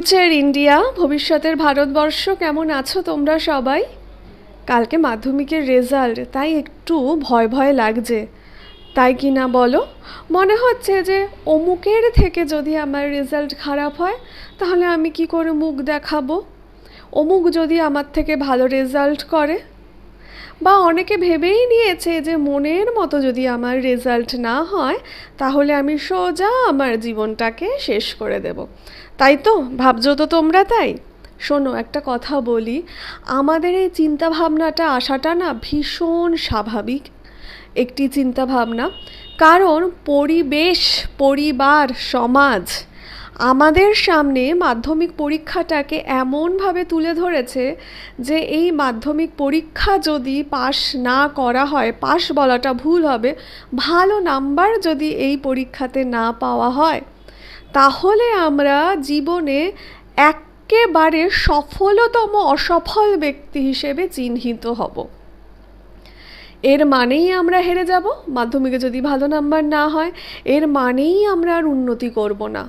Future India, ভবিষ্যতের ভারতবর্ষ, কেমন আছো তোমরা সবাই? কালকে মাধ্যমিকের রেজাল্ট, তাই একটু ভয় ভয় লাগছে। তাই কি না বলো? মনে হচ্ছে যে অমুকের থেকে যদি আমার রেজাল্ট খারাপ হয় তাহলে আমি কি করে মুখ দেখাবো, অমুক যদি আমার থেকে ভালো রেজাল্ট করে। বা অনেকে ভেবেই নিয়েছে যে মনের মতো যদি আমার রেজাল্ট না হয় তাহলে আমি সোজা আমার জীবনটাকে শেষ করে দেব। তাই তো ভাবছো তো তোমরা? তাই শোনো, একটা কথা বলি, আমাদের এই চিন্তাভাবনাটা আসাটা না ভীষণ স্বাভাবিক একটি চিন্তাভাবনা। কারণ পরিবেশ, পরিবার, সমাজ আমাদের সামনে মাধ্যমিক পরীক্ষাটাকে এমনভাবে তুলে ধরেছে যে এই মাধ্যমিক পরীক্ষা যদি পাশ না করা হয়, পাশ বলাটা ভুল হবে, ভালো নাম্বার যদি এই পরীক্ষাতে না পাওয়া হয় তাহলে আমরা জীবনে একেবারে সফলতম অসফল ব্যক্তি হিসেবে চিহ্নিত হব। এর মানেই আমরা হেরে যাব মাধ্যমিকে যদি ভালো নাম্বার না হয়, এর মানেই আমরা আর উন্নতি করব না।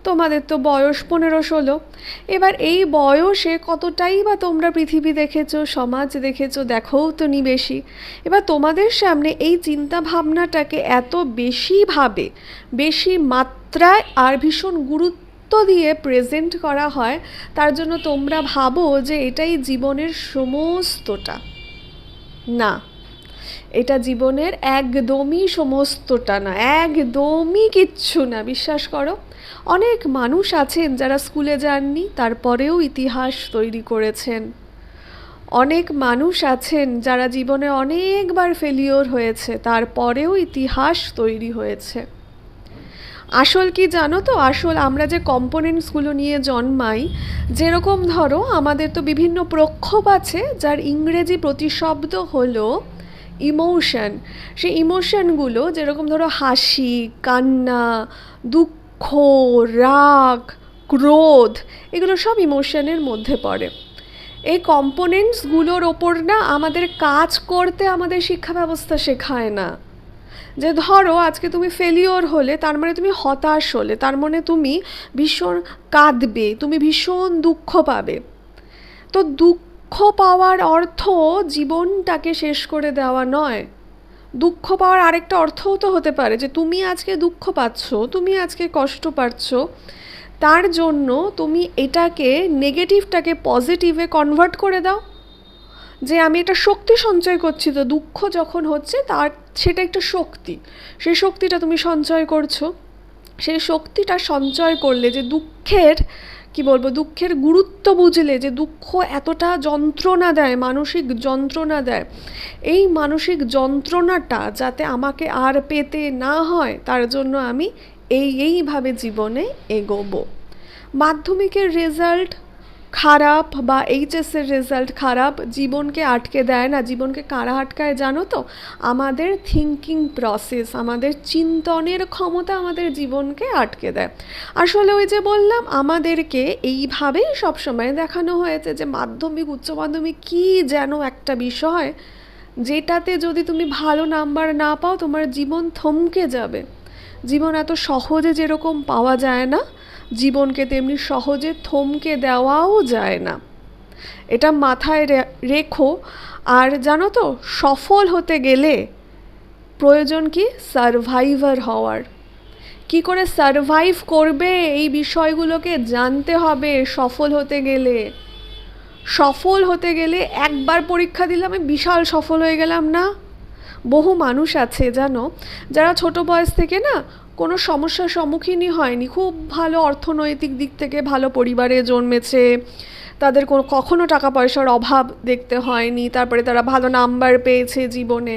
তোমাদের তো বয়স 15-16, এবার এই বয়সে কতটাই বা তোমরা পৃথিবী দেখেছো, সমাজ দেখেছো, দেখোও তো নি বেশি। এবার তোমাদের সামনে এই চিন্তা ভাবনাটাকে এত বেশিভাবে, বেশি মাত্রায় আর ভীষণ গুরুত্ব দিয়ে প্রেজেন্ট করা হয়, তার জন্য তোমরা ভাবো যে এটাই জীবনের সমস্তটা। না, এটা জীবনের একদমই সমস্তটা না, একদমই কিচ্ছু না, বিশ্বাস করো। অনেক মানুষ আছেন যারা স্কুলে যাননি, তারপরেও ইতিহাস তৈরি করেছেন। অনেক মানুষ আছেন যারা জীবনে অনেকবার ফেলিওর হয়েছে, তারপরেও ইতিহাস তৈরি হয়েছে। আসল কি জানো তো? আসল আমরা যে কম্পোনেন্টসগুলো নিয়ে জন্মাই, যেরকম ধরো আমাদের তো বিভিন্ন প্রক্ষোভ আছে যার ইংরেজি প্রতিশব্দ হলো ইমোশন। সেই ইমোশনগুলো যেরকম ধরো হাসি, কান্না, দুঃখ, রাগ, ক্রোধ, এগুলো সব ইমোশনের মধ্যে পড়ে। এই কম্পোনেন্টসগুলোর ওপর না আমাদের কাজ করতে আমাদের শিক্ষা ব্যবস্থা শেখায় না। যে ধরো আজকে তুমি ফেলিওর হলে, তার মানে তুমি হতাশ হলে, তার মানে তুমি ভীষণ কাঁদবে, তুমি ভীষণ দুঃখ পাবে। তো দুঃখ পাওয়ার অর্থ জীবনটাকে শেষ করে দেওয়া নয়। দুঃখ পাওয়ার আরেকটা অর্থও তো হতে পারে যে তুমি আজকে দুঃখ পাচ্ছ, তুমি আজকে কষ্ট পাচ্ছ, তার জন্য তুমি এটাকে, নেগেটিভটাকে পজিটিভে কনভার্ট করে দাও। যে আমি একটা শক্তি সঞ্চয় করছি, তো দুঃখ যখন হচ্ছে তার সেটা একটা শক্তি, সেই শক্তিটা তুমি সঞ্চয় করছো। সেই শক্তিটা সঞ্চয় করলে, যে দুঃখের কি বলবো, দুঃখের গুরুত্ব বুঝলে, যে দুঃখ এতটা যন্ত্রণা দেয়, মানসিক যন্ত্রণা দেয়, এই মানসিক যন্ত্রণাটা যাতে আমাকে আর পেতে না হয় তার জন্য আমি এইভাবে জীবনে এগোবো। মাধ্যমিকের রেজাল্ট খারাপ বা এইচএসের রেজাল্ট খারাপ জীবনকে আটকে দেয় না। জীবনকে কারা আটকায় জানো তো? আমাদের থিঙ্কিং প্রসেস, আমাদের চিন্তনের ক্ষমতা আমাদের জীবনকে আটকে দেয়। আসলে ওই যে বললাম, আমাদেরকে এইভাবেই সবসময় দেখানো হয়েছে যে মাধ্যমিক, উচ্চ মাধ্যমিক কী যেন একটা বিষয় যেটাতে যদি তুমি ভালো নাম্বার না পাও তোমার জীবন থমকে যাবে। জীবন এত সহজে যেরকম পাওয়া যায় না, জীবনকে তেমনি সহজে থমকে দেওয়াও যায় না। এটা মাথায় রেখো। আর জানো তো, সফল হতে গেলে প্রয়োজন কি? সারভাইভার হওয়ার। কি করে সারভাইভ করবে এই বিষয়গুলোকে জানতে হবে সফল হতে গেলে। সফল হতে গেলে একবার পরীক্ষা দিলাম আমি বিশাল সফল হয়ে গেলাম না। বহু মানুষ আছে জানো, যারা ছোট বয়স থেকে না কোনো সমস্যার সম্মুখীনই হয়নি, খুব ভালো অর্থনৈতিক দিক থেকে ভালো পরিবারে জন্মেছে, তাদের কখনো টাকা পয়সার অভাব দেখতে হয়নি, তারপরে তারা ভালো নাম্বার পেয়েছে জীবনে।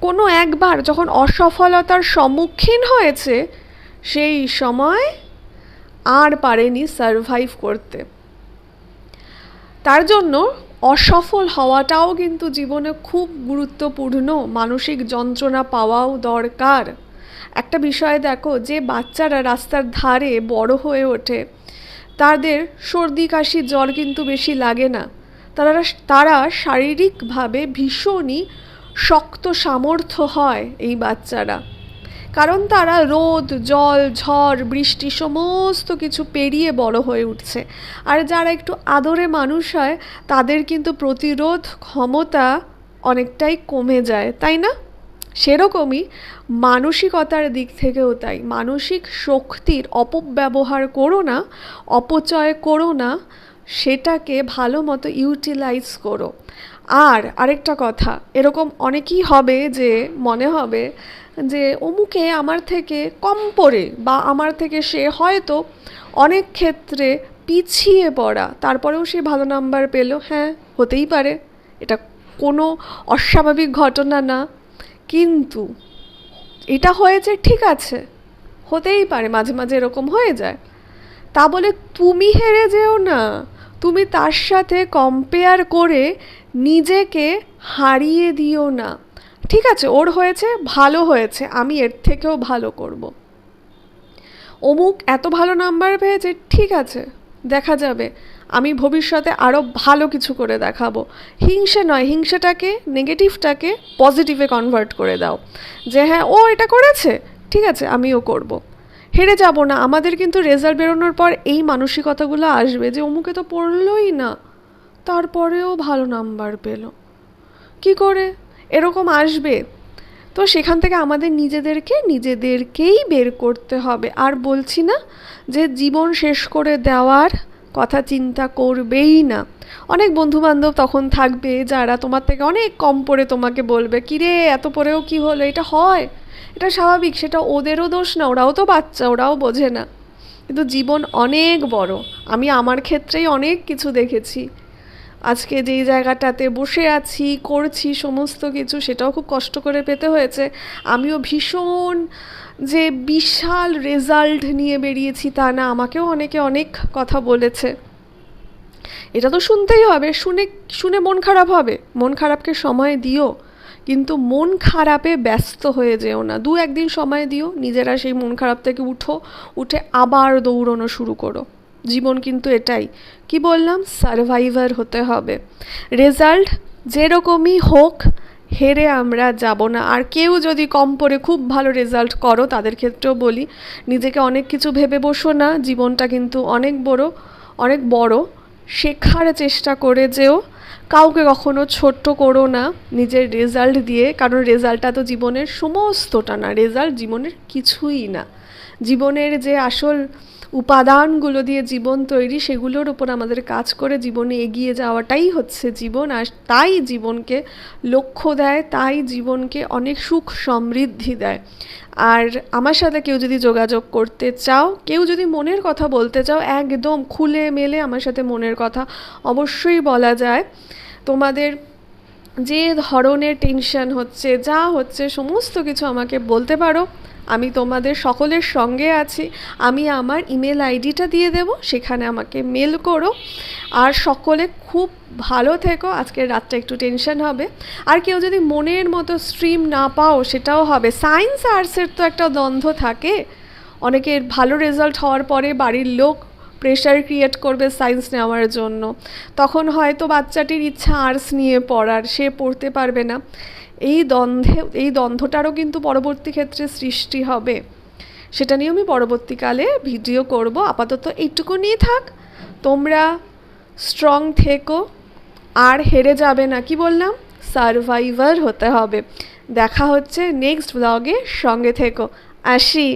কোনো একবার যখন অসফলতার সম্মুখীন হয়েছে সেই সময় আর পারেনি সারভাইভ করতে। তার জন্য অসফল হওয়াটাও কিন্তু জীবনে খুব গুরুত্বপূর্ণ, মানসিক যন্ত্রণা পাওয়াও দরকার। একটা বিষয় দেখো, যে বাচ্চারা রাস্তার ধারে বড় হয়ে ওঠে তাদের সর্দি কাশি জ্বর কিন্তু বেশি লাগে না। তারা শারীরিকভাবে ভীষণই শক্ত সামর্থ্য হয় এই বাচ্চারা। কারণ তারা রোদ, জল, ঝড়, বৃষ্টি সমস্ত কিছু পেরিয়ে বড় হয়ে উঠছে। আর যারা একটু আদরে মানুষ হয় তাদের কিন্তু প্রতিরোধ ক্ষমতা অনেকটাই কমে যায়, তাই না? সেরকমই মানসিকতার দিক থেকেও তাই। মানসিক শক্তির অপব্যবহার করো না, অপচয় করো না, সেটাকে ভালো মতো ইউটিলাইজ করো। আর আরেকটা কথা, এরকম অনেকেই হবে যে মনে হবে যে অমুকে আমার থেকে কম পড়ে, বা আমার থেকে সে হয়তো অনেক ক্ষেত্রে পিছিয়ে পড়া, তারপরেও সে ভালো নাম্বার পেল। হ্যাঁ, হতেই পারে, এটা কোনো অস্বাভাবিক ঘটনা না। কিন্তু এটা হয়েছে, ঠিক আছে, হতেই পারে, মাঝে মাঝে এরকম হয়ে যায়। তা বলে তুমি হেরে যেও না, তুমি তার সাথে কম্পেয়ার করে নিজেকে হারিয়ে দিও না। ঠিক আছে, ওর হয়েছে, ভালো হয়েছে, আমি এর থেকেও ভালো করব। অমুক এত ভালো নাম্বার পেয়েছে, ঠিক আছে, দেখা যাবে, আমি ভবিষ্যতে আরও ভালো কিছু করে দেখাবো। হিংসে নয়, হিংসেটাকে, নেগেটিভটাকে পজিটিভে কনভার্ট করে দাও, যে হ্যাঁ ও এটা করেছে, ঠিক আছে আমিও করব। হেরে যাব না। আমাদের কিন্তু রেজাল্ট বেরোনোর পর এই মানসিকতাগুলো আসবে যে অমুকে তো পড়লই না, তারপরেও ভালো নাম্বার পেল, কি করে? এরকম আসবে। তো সেখান থেকে আমাদের নিজেদেরকেই বের করতে হবে। আর বলছি না যে জীবন শেষ করে দেওয়ার কথা চিন্তা করবেই না। অনেক বন্ধুবান্ধব তখন থাকবে যারা তোমার থেকে অনেক কম পড়ে তোমাকে বলবে, কিরে এত পড়েও কি হলো? এটা হয়, এটা স্বাভাবিক, সেটা ওদেরও দোষ না, ওরাও তো বাচ্চা, ওরাও বোঝে না। কিন্তু জীবন অনেক বড়। আমি আমার ক্ষেত্রেই অনেক কিছু দেখেছি। আজকে যেই জায়গাটাতে বসে আছি, করছি সমস্ত কিছু, সেটাও খুব কষ্ট করে পেতে হয়েছে। আমিও ভীষণ যে বিশাল রেজাল্ট নিয়ে বেরিয়েছি তা না, আমাকেও অনেকে অনেক কথা বলেছে। এটা তো শুনতেই হবে, শুনে শুনে মন খারাপ হবে, মন খারাপকে সময় দিও, কিন্তু মন খারাপে ব্যস্ত হয়ে যেও না। একদিন সময় দিও, নিজেরা সেই মন খারাপ থেকে উঠে আবার দৌড়ানো শুরু করো। জীবন কিন্তু এটাই, কি বললাম, সারভাইভার হতে হবে। রেজাল্ট যেরকমই হোক, হেরে আমরা যাব না। আর কেউ যদি কম পড়ে খুব ভালো রেজাল্ট করো, তাদের ক্ষেত্রেও বলি, নিজেকে অনেক কিছু ভেবে বসো না, জীবনটা কিন্তু অনেক বড়। শেখার চেষ্টা করে যেও, কাউকে কখনো ছোট্ট করো না নিজের রেজাল্ট দিয়ে, কারণ রেজাল্টটা তো জীবনের সমস্তটা না, রেজাল্ট জীবনের কিছুই না। জীবনের যে আসল উপাদানগুলো দিয়ে জীবন তৈরি, সেগুলোর উপর আমাদের কাজ করে জীবনে এগিয়ে যাওয়াটাই হচ্ছে জীবন। আর তাই জীবনকে লক্ষ্য দেয়, তাই জীবনকে অনেক সুখ সমৃদ্ধি দেয়। আর আমার সাথে কেউ যদি যোগাযোগ করতে চাও, কেউ যদি মনের কথা বলতে চাও, একদম খুলে মেলে আমার সাথে মনের কথা অবশ্যই বলা যায়। তোমাদের যে ধরনের টেনশন হচ্ছে, যা হচ্ছে, সমস্ত কিছু আমাকে বলতে পারো। আমি তোমাদের সকলের সঙ্গে আছি। আমি আমার ইমেল আইডিটা দিয়ে দেব, সেখানে আমাকে মেল করো। আর সকলে খুব ভালো থেকো। আজকের রাতটা একটু টেনশন হবে। আর কেউ যদি মনের মতো স্ট্রিম না পাও, সেটাও হবে। সায়েন্স আর্টসের তো একটা দ্বন্দ্ব থাকে। অনেকের ভালো রেজাল্ট হওয়ার পরে বাড়ির লোক প্রেশার ক্রিয়েট করবে সায়েন্স নেওয়ার জন্য, তখন হয়তো বাচ্চাটির ইচ্ছা আর্টস নিয়ে পড়ার, সে পড়তে পারবে না। এই দ্বন্দ্বটারও কিন্তু পরবর্তী ক্ষেত্রে সৃষ্টি হবে। সেটা নিয়ে আমি পরবর্তীকালে ভিডিও করব। আপাতত এইটুকু নিয়ে থাক। তোমরা স্ট্রং থেকো, আর হেরে যাবে না। কি বললাম? সারভাইভার হতে হবে। দেখা হচ্ছে নেক্সট ব্লগে, সঙ্গে থেকো। আসি।